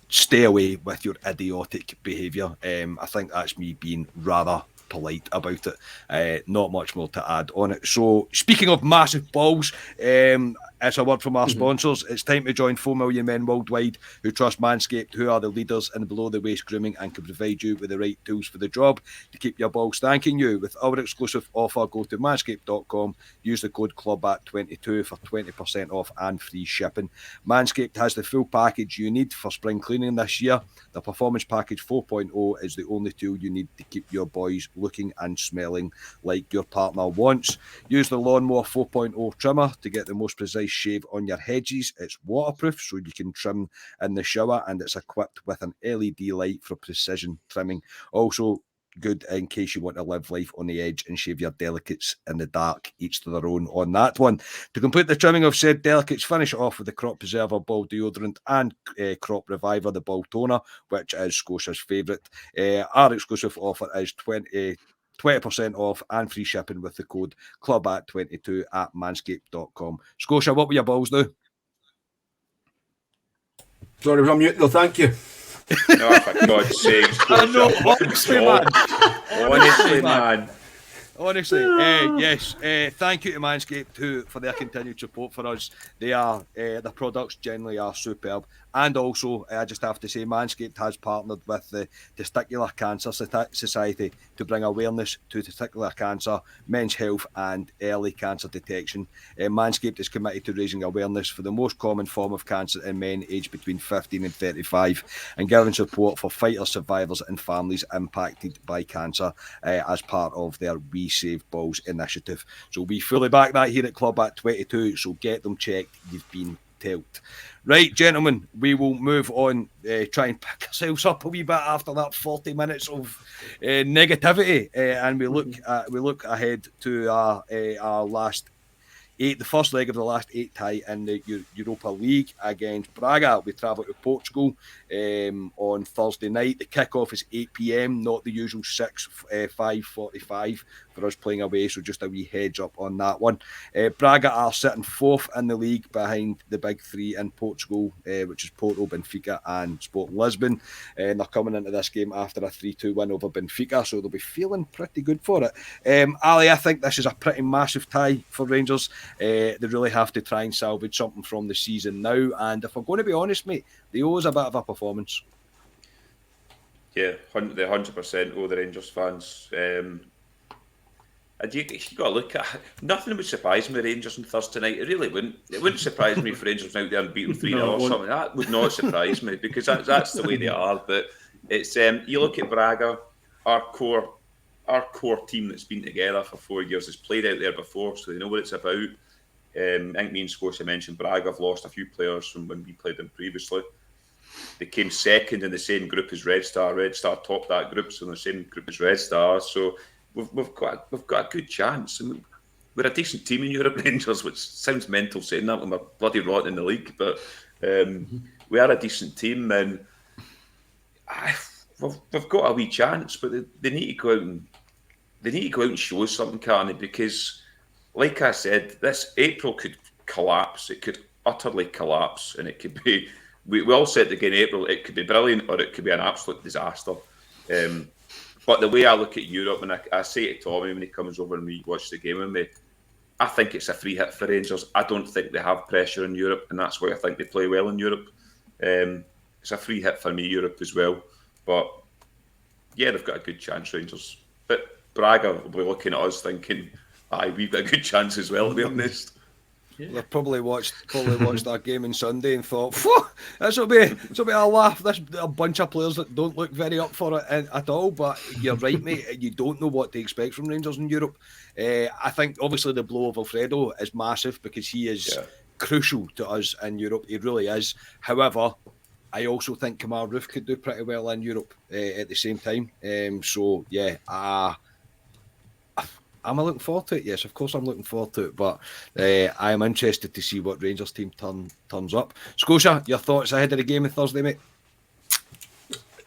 stay away with your idiotic behaviour. I think that's me being rather polite about it. Not much more to add on it. So, speaking of massive balls, it's a word from our sponsors. It's time to join 4 million men worldwide who trust Manscaped, who are the leaders in below-the-waist grooming and can provide you with the right tools for the job to keep your balls thanking you. With our exclusive offer, go to manscaped.com, use the code CLUBAT22 for 20% off and free shipping. Manscaped has the full package you need for spring cleaning this year. The Performance Package 4.0 is the only tool you need to keep your boys looking and smelling like your partner wants. Use the Lawnmower 4.0 trimmer to get the most precise shave on your hedges. It's waterproof, so you can trim in the shower, and it's equipped with an LED light for precision trimming. Also good in case you want to live life on the edge and shave your delicates in the dark. Each to their own on that one. To complete the trimming of said delicates, finish it off with the Crop Preserver Ball Deodorant and Crop Reviver, the Ball Toner, which is Scotia's favourite. Our exclusive offer is 20% off and free shipping with the code CLUBAT22 at manscaped.com. Scotia, what were your balls do? Sorry, I was on mute though, thank you. No, for God's sake, Scotia. I know, honestly, man. Honestly, yes. Thank you to Manscaped for their continued support for us. The products generally are superb. And also, I just have to say, Manscaped has partnered with the Testicular Cancer Society to bring awareness to testicular cancer, men's health, and early cancer detection. Manscaped is committed to raising awareness for the most common form of cancer in men aged between 15 and 35, and giving support for fighters, survivors, and families impacted by cancer as part of their We Save Balls initiative. So we fully back that here at Club at 22. So get them checked. You've been told. Right, gentlemen, we will move on, try and pick ourselves up a wee bit after that 40 minutes of negativity, and we look ahead to our last 8, the first leg of the last 8 tie in the Europa League against Braga. We travel to Portugal on Thursday night. The kickoff is 8 p.m, not the usual 5:45 for us playing away, so just a wee heads up on that one. Braga are sitting 4th in the league behind the big 3 in Portugal, which is Porto, Benfica and Sport Lisbon, and they're coming into this game after a 3-2 win over Benfica, so they'll be feeling pretty good for it. Ali, I think this is a pretty massive tie for Rangers. They really have to try and salvage something from the season now, and if I'm going to be honest, mate, they owe us a bit of a performance. Yeah, they 100% owe the Rangers fans. You got to look at nothing would surprise me. Rangers on Thursday night, it really wouldn't. It wouldn't surprise me if Rangers out there and beat them 3-0 or something. That would not surprise me because that's the way they are. But it's you look at Braga, our core team that's been together for 4 years has played out there before, so they know what it's about. I think me and Scotia mentioned Braga have lost a few players from when we played them previously. They came second in the same group as Red Star. Red Star topped that group, so in the same group as Red Star. So we've got a good chance. And we're a decent team in Europe, Rangers, which sounds mental saying that when we're bloody rotten in the league, but we are a decent team, and we've got a wee chance, but they need to go out and show something, Carney, because, like I said, this April could collapse. It could utterly collapse, and it could be. We all said again, April, it could be brilliant or it could be an absolute disaster. But the way I look at Europe, and I say to Tommy when he comes over and we watch the game with me, I think it's a free hit for Rangers. I don't think they have pressure in Europe, and that's why I think they play well in Europe. It's a free hit for me, Europe as well. But yeah, they've got a good chance, Rangers. But Braga will be looking at us thinking, aye, we've got a good chance as well, to be honest. Yeah. They probably watched that game on Sunday and thought, this will be a laugh. There's a bunch of players that don't look very up for it at all. But you're right, mate. You don't know what to expect from Rangers in Europe. I think obviously the blow of Alfredo is massive because he is crucial to us in Europe. He really is. However, I also think Kamar Roof could do pretty well in Europe at the same time. So yeah, am I looking forward to it? Yes, of course I'm looking forward to it, but I am interested to see what Rangers team turns up. Scotia, your thoughts ahead of the game on Thursday, mate?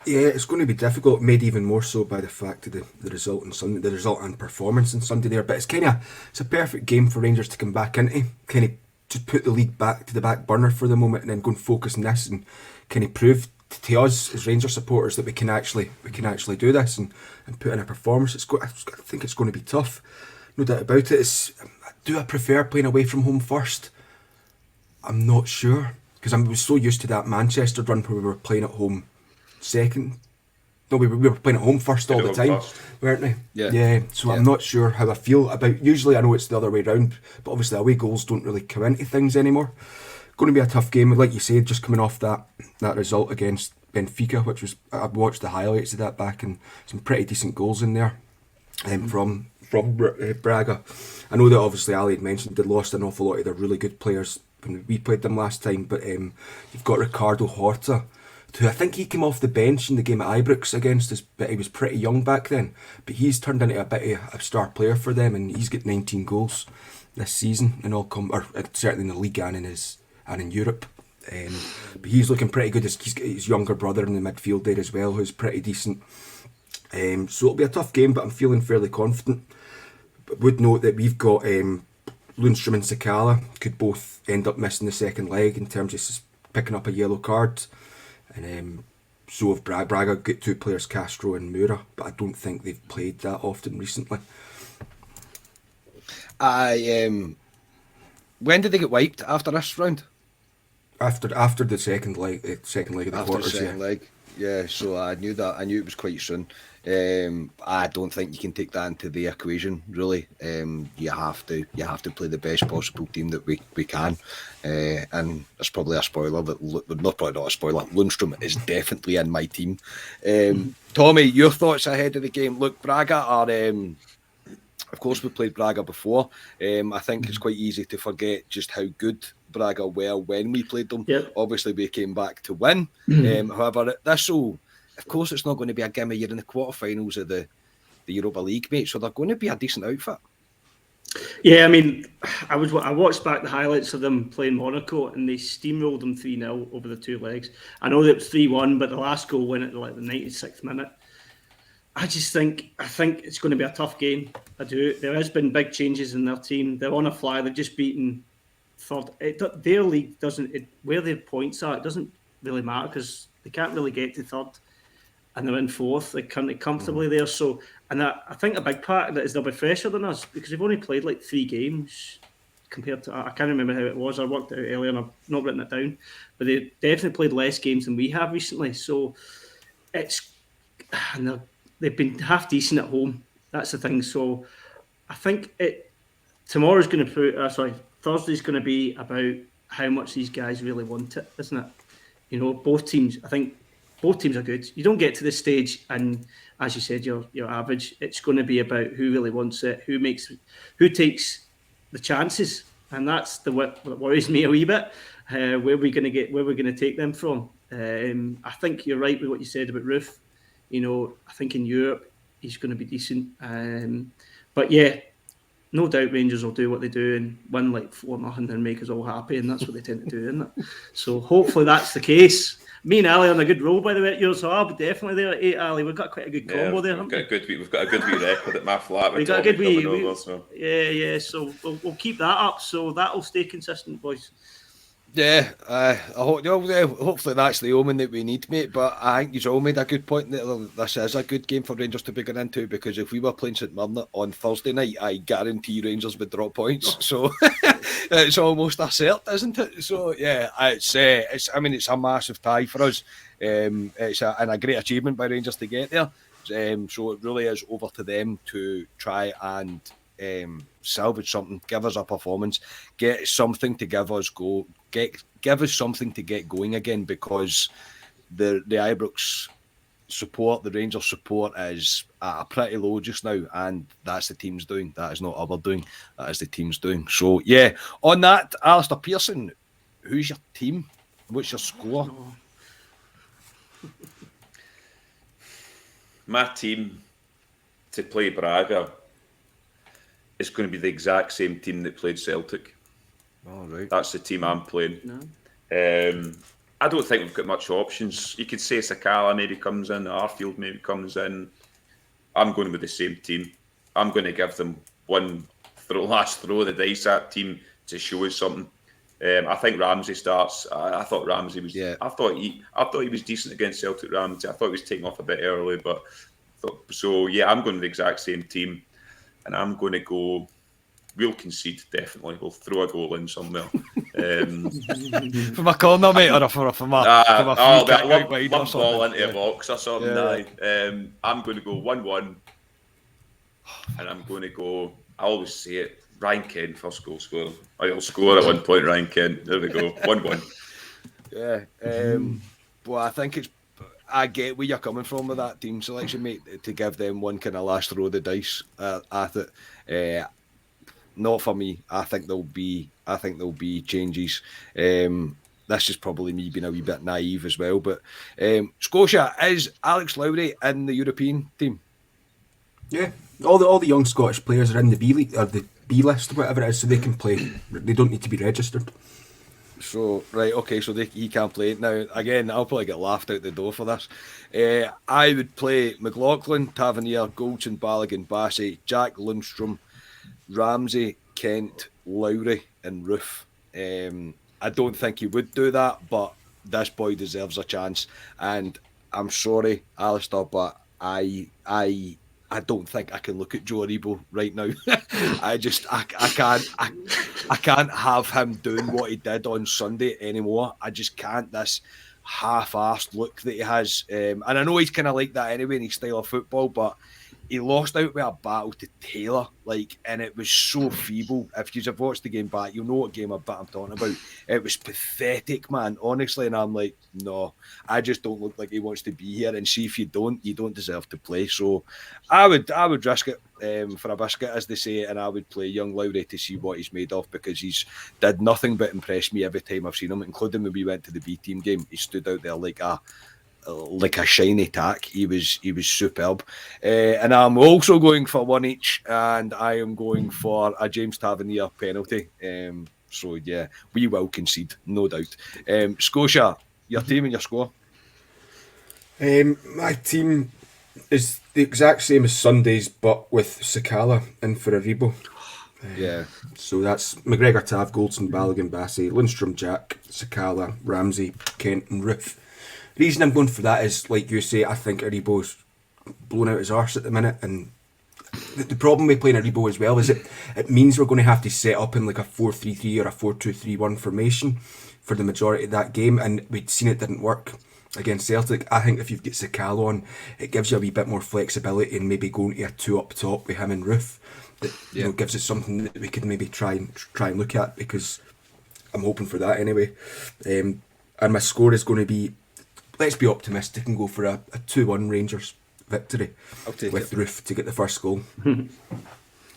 Yeah, it's going to be difficult, made even more so by the fact of the result on Sunday, the result and performance on Sunday there. But it's a perfect game for Rangers to come back into, kind of just put the league back to the back burner for the moment, and then go and focus on this and kind of prove to us as Rangers supporters that we can actually do this and put in a performance. I think it's going to be tough, no doubt about it. Do I prefer playing away from home first? I'm not sure, because I was so used to that Manchester run where we were playing at home second. No, we were playing at home first all the time, weren't we? Yeah. So I'm not sure how I feel about. Usually I know it's the other way around, but obviously away goals don't really come into things anymore. Going to be a tough game, like you said, just coming off that result against Benfica, which was, I watched the highlights of that back, and some pretty decent goals in there from Braga. I know that obviously Ali had mentioned they lost an awful lot of their really good players when we played them last time, but you've got Ricardo Horta, who I think he came off the bench in the game at Ibrox against us, but he was pretty young back then, but he's turned into a bit of a star player for them, and he's got 19 goals this season, and certainly in the league and in Europe. But he's looking pretty good. He's got his younger brother in the midfield there as well, who's pretty decent. So it'll be a tough game, but I'm feeling fairly confident. But would note that we've got Lundstrom and Sakala could both end up missing the second leg in terms of picking up a yellow card. And so have Braga got two players, Castro and Moura, but I don't think they've played that often recently. When did they get wiped after this round? After the second leg of the quarters, leg. Yeah, so I knew that. I knew it was quite soon. I don't think you can take that into the equation, really. You have to play the best possible team that we can. And it's probably a spoiler, but probably not a spoiler. Lundstrom is definitely in my team. Tommy, your thoughts ahead of the game? Look, Braga are. Of course, we played Braga before. I think it's quite easy to forget just how good Braga were when we played them. Yep. Obviously, we came back to win. However, of course, it's not going to be a gimme. You're in the quarterfinals of the Europa League, mate, so they're going to be a decent outfit. Yeah, I mean, I watched back the highlights of them playing Monaco, and they steamrolled them 3-0 over the two legs. I know that it was 3-1, but the last goal went at the 96th minute. I think it's going to be a tough game. I do. There has been big changes in their team. They're on a fly. They've just beaten third. Their league doesn't. Where their points are, it doesn't really matter because they can't really get to third, and they're in fourth. They're currently comfortably there. So, and I think a big part of that is they'll be fresher than us because they've only played like 3 games compared to. I can't remember how it was. I worked it out earlier and I've not written it down, but they definitely played less games than we have recently. So, they've been half decent at home. That's the thing. So I think Thursday's going to be about how much these guys really want it, isn't it? You know, both teams. I think both teams are good. You don't get to this stage, and as you said, you're average. It's going to be about who really wants it, who takes the chances, and that's what worries me a wee bit. Where we're going to take them from. I think you're right with what you said about Roof. You know, I think in Europe he's going to be decent. But yeah, no doubt Rangers will do what they do and win like 4-0 and make us all happy, and that's what they tend to do, isn't it? So hopefully that's the case. Me and Ali on a good roll, by the way, at yours, so I'll be definitely there at 8, Ali. We've got quite a good combo there, haven't we? We've got a good wee record at my flat. We've got a good wee... Yeah, so we'll keep that up, so that'll stay consistent, boys. Yeah, hopefully that's the omen that we need, mate. But I think you've all made a good point that this is a good game for Rangers to be going into, because if we were playing St Mirren on Thursday night, I guarantee Rangers would drop points. So it's almost a cert, isn't it? So yeah, it's a massive tie for us. It's a great achievement by Rangers to get there. So it really is over to them to try and salvage something, give us a performance, get something to give us something to get going again, because the Ibrox support, the Rangers support is pretty low just now, and that's the team's doing. That is not our doing. That is the team's doing. So yeah, on that, Alistair Pearson, who's your team? What's your score? My team to play Braga is going to be the exact same team that played Celtic. All right. That's the team I'm playing. No. I don't think we've got much options. You could say Sakala maybe comes in, Arfield maybe comes in. I'm going with the same team. I'm going to give them one last throw of the dice, that team, to show us something. I think Ramsey starts. I thought Ramsey was. Yeah. I thought he was decent against Celtic. Ramsey. I thought he was taking off a bit early, but I'm going with the exact same team. And I'm going to go, we'll concede, definitely. We'll throw a goal in somewhere. From a corner, mate, or from a free kick lump ball into a box or something. Yeah. I'm going to go 1-1. And I'm going to go, I always say it, Ryan Kent, first goal scorer. I'll score at one point, Ryan Kent. There we go, 1-1. Yeah. Well, I think I get where you're coming from with that team selection, mate, to give them one kind of last throw of the dice at it. Not for me. I think there'll be changes. This is probably me being a wee bit naive as well. But Scotia, is Alex Lowry in the European team? Yeah, all the young Scottish players are in the B league or the B list, or whatever it is, so they can play. They don't need to be registered. So, right, okay, so he can't play it. Now, again, I'll probably get laughed out the door for this. I would play McLaughlin, Tavernier, Goldson, Balogun, Bassey, Jack Lundstrom, Ramsey, Kent, Lowry, and Roof. I don't think he would do that, but this boy deserves a chance. And I'm sorry, Alistair, but I don't think I can look at Joe Aribo right now. I can't have him doing what he did on Sunday anymore. I just can't. This half-assed look that he has, and I know he's kind of like that anyway in his style of football, but he lost out with a battle to Taylor, and it was so feeble. If you've watched the game back, you'll know what game I'm talking about. It was pathetic, man, honestly, and I'm like, no, I just don't look like he wants to be here, and see if you don't deserve to play. So I would risk it for a biscuit, as they say, and I would play young Lowry to see what he's made of, because he's did nothing but impress me every time I've seen him, including when we went to the B team game. He stood out there like a shiny tack. He was superb. And I'm also going for one each, and I am going for a James Tavernier penalty. So yeah, we will concede, no doubt. Scotia, your team and your score? My team is the exact same as Sunday's, but with Sakala in for Aribo. Yeah. So that's McGregor, Tav, Goldson, Balogun, Bassey, Lundstrom, Jack, Sakala, Ramsey, Kent, and Roof. The reason I'm going for that is, like you say, I think Aribo's blown out his arse at the minute, and the problem with playing Aribo as well is it means we're going to have to set up in like a 4-3-3 or a 4-2-3-1 formation for the majority of that game, and we'd seen it didn't work against Celtic. I think if you've got Sakala on, it gives you a wee bit more flexibility, and maybe going to a 2 up top with him and Roof that gives us something that we could maybe try and look at, because I'm hoping for that anyway. And my score is going to be, let's be optimistic and go for a 2-1 Rangers victory with Roof to get the first goal.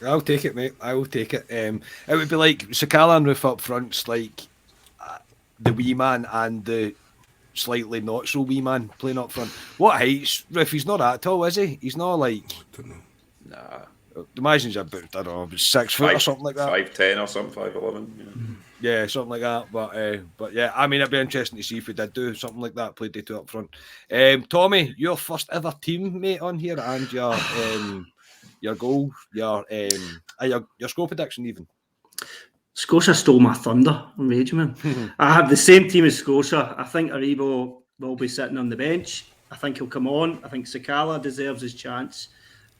I'll take it, mate. I will take it. It would be like Sakala and Roof up front, like the wee man and the slightly not so wee man playing up front. What height's Roof? He's not that tall, is he? He's not like... I don't know. Nah. Imagine he's about, I don't know, 6 foot or something like that. 5'10" or something, 5'11". Yeah, something like that. But yeah, I mean, it'd be interesting to see if we did do something like that, played the two up front. Tommy, your first ever teammate on here, and your goal, your score prediction even. Scotia stole my thunder on Rage, man. I have the same team as Scotia. I think Aribo will be sitting on the bench. I think he'll come on. I think Sakala deserves his chance.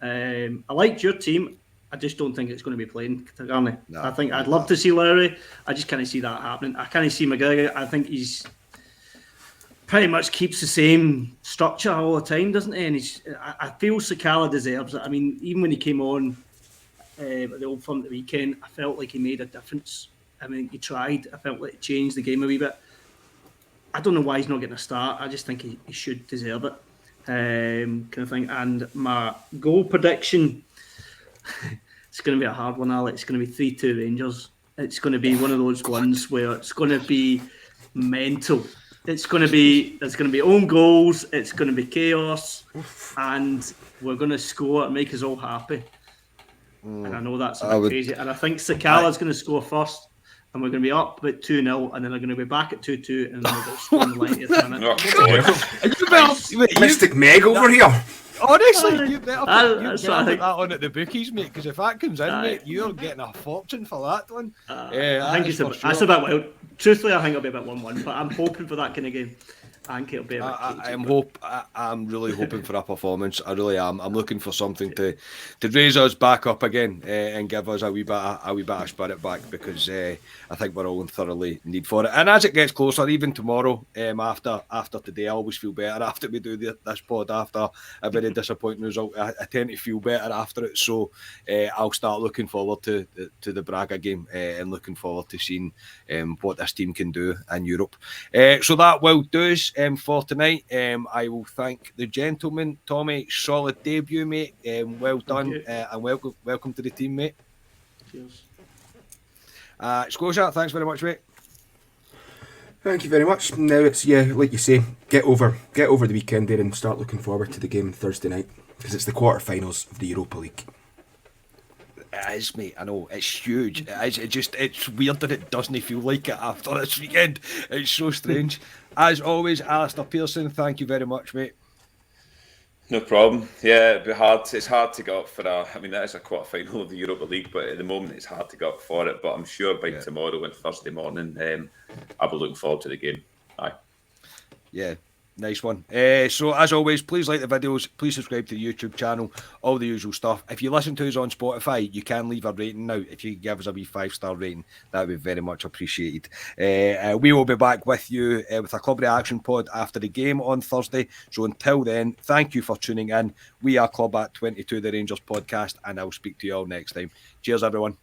I liked your team. I just don't think it's going to be playing. No, I think I'd love to see Lowry. I just can't see that happening. I can't see McGregor. I think he's pretty much keeps the same structure all the time, doesn't he? And I feel Sakala deserves it. I mean, even when he came on at the Old Firm at the weekend, I felt like he made a difference. I mean, he tried. I felt like he changed the game a wee bit. I don't know why he's not getting a start. I just think he should deserve it. Kind of thing. And my goal prediction, it's going to be a hard one, Alex. It's going to be 3-2 Rangers. It's going to be one of those ones where it's going to be mental. There's going to be own goals. It's going to be chaos, and we're going to score and make us all happy. And I know that's a bit crazy. And I think Sakala's going to score first, and we're going to be up at 2-0, and then they're going to be back at 2-2, and then we're going to score in the 90th minute. Mystic Meg over here. Honestly, you better put that on at the bookies, mate, because if that comes in, mate, you're getting a fortune for that one. I think that's a bit wild. Truthfully, I think it'll be about 1-1, but I'm hoping for that kind of game. I think it'll be I'm really hoping for a performance. I really am. I'm looking for something to raise us back up again and give us a wee bit of spirit back, because I think we're all in thoroughly need for it. And as it gets closer, even tomorrow, after today, I always feel better after we do this pod after a very disappointing result. I tend to feel better after it, so I'll start looking forward to the Braga game and looking forward to seeing what this team can do in Europe. So that will do us. For tonight, I will thank the gentleman. Tommy, solid debut, mate. Well done, and welcome to the team, mate. Cheers. Scotia, thanks very much, mate. Thank you very much. Now it's, like you say, get over the weekend there and start looking forward to the game on Thursday night, because it's the quarterfinals of the Europa League. It is, mate. I know, it's huge. It's weird that it doesn't feel like it after this weekend. It's so strange. As always, Alistair Pearson, thank you very much, mate. No problem. Yeah, it'd be hard. It's hard to get up for that is a quarter-final of the Europa League, but at the moment it's hard to get up for it. But I'm sure by tomorrow and Thursday morning, I'll be looking forward to the game. Aye. Yeah. Nice one. So, as always, please like the videos. Please subscribe to the YouTube channel. All the usual stuff. If you listen to us on Spotify, you can leave a rating now. If you give us a wee 5-star rating, that would be very much appreciated. We will be back with you with a club reaction pod after the game on Thursday. So, until then, thank you for tuning in. We are Club at 22, the Rangers podcast, and I'll speak to you all next time. Cheers, everyone.